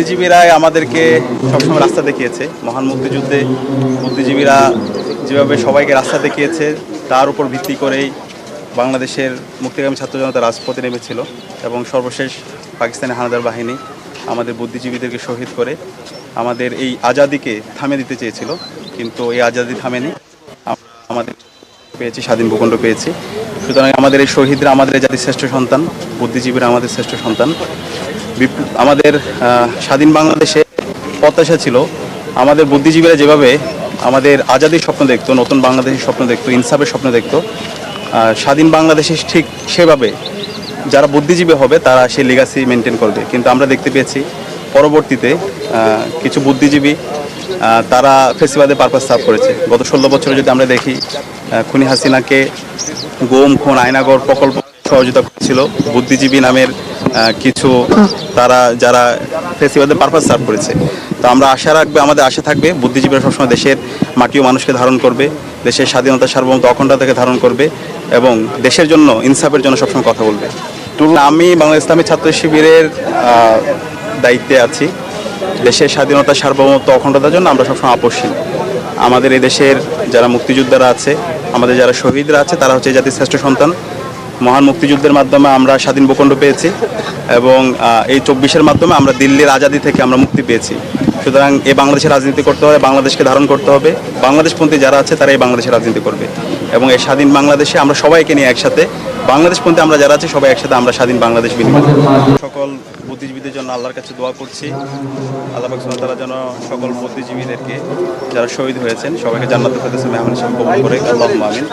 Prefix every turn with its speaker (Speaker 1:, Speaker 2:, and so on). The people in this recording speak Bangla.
Speaker 1: বুদ্ধিজীবীরাই আমাদেরকে সবসময় রাস্তা দেখিয়েছে। মহান মুক্তিযুদ্ধে বুদ্ধিজীবীরা যেভাবে সবাইকে রাস্তা দেখিয়েছে, তার উপর ভিত্তি করেই বাংলাদেশের মুক্তিকামী ছাত্র জনতা রাজপথে নেমেছিল এবং সর্বশেষ পাকিস্তানি হানাদার বাহিনী আমাদের বুদ্ধিজীবীদেরকে শহীদ করে আমাদের এই আজাদিকে থামিয়ে দিতে চেয়েছিল, কিন্তু এই আজাদি থামেনি। আমাদের পেয়েছি, স্বাধীন ভূখণ্ড পেয়েছি। সুতরাং আমাদের এই শহীদরা আমাদের জাতির শ্রেষ্ঠ সন্তান, বুদ্ধিজীবীরা আমাদের শ্রেষ্ঠ সন্তান। আমাদের স্বাধীন বাংলাদেশে প্রত্যাশা ছিল আমাদের বুদ্ধিজীবীরা যেভাবে আমাদের আজাদির স্বপ্ন দেখতো, নতুন বাংলাদেশের স্বপ্ন দেখতো, ইনসাফের স্বপ্ন দেখতো, স্বাধীন বাংলাদেশে ঠিক সেভাবে যারা বুদ্ধিজীবী হবে তারা সেই লিগাসি মেনটেন করবে। কিন্তু আমরা দেখতে পেয়েছি পরবর্তীতে কিছু বুদ্ধিজীবী তারা ফেসিবাদের পারপাস সার্ভ করেছে। গত 16 বছরে যদি আমরা দেখি, খুনি হাসিনাকে গুম, খুন, আয়নাগর প্রকল্প সহযোগিতা করেছিল বুদ্ধিজীবী নামের কিছু তারা, যারা ফেসিবাদের পারপাস সার্ভ করেছে। তো আমরা আশা রাখবে, আমাদের আশা থাকবে বুদ্ধিজীবীরা সবসময় দেশের মাটি ও মানুষকে ধারণ করবে, দেশের স্বাধীনতা, সার্বভৌমত্ব, অখণ্ডতাকে ধারণ করবে এবং দেশের জন্য, ইনসাফের জন্য সবসময় কথা বলবে। আমি বাংলাদেশ ইসলামী ছাত্র শিবিরের দায়িত্বে আছি। দেশের স্বাধীনতা, সার্বভৌমত্ব, অখণ্ডতার জন্য আমরা সবসময় আপোষহীন। আমাদের এই দেশের যারা মুক্তিযোদ্ধারা আছে, আমাদের যারা শহীদরা আছে, তারা হচ্ছে জাতির শ্রেষ্ঠ সন্তান। মহান মুক্তিযুদ্ধের মাধ্যমে আমরা স্বাধীন ভূখণ্ড পেয়েছি এবং এই 24-এর মাধ্যমে আমরা দিল্লির আজাদি থেকে আমরা মুক্তি পেয়েছি। সুতরাং এই বাংলাদেশের রাজনীতি করতে হবে, বাংলাদেশকে ধারণ করতে হবে। বাংলাদেশপন্থী যারা আছে তারা এই বাংলাদেশের রাজনীতি করবে এবং এই স্বাধীন বাংলাদেশে আমরা সবাইকে নিয়ে একসাথে, বাংলাদেশপন্থী আমরা যারা আছে সবাই একসাথে আমরা স্বাধীন বাংলাদেশ বিনির্মাণ করব। সকল বুদ্ধিজীবীদের জন্য আল্লাহর কাছে দোয়া করছি। আল্লাহ পাক সুবহানাহু ওয়া তাআলা যেন সকল বুদ্ধিজীবীদেরকে যারা শহীদ হয়েছেন সবাইকে জান্নাতুল ফেরদৌসে মেহমান হিসেবে কবুল করে। আল্লাহুম্মা আমিন।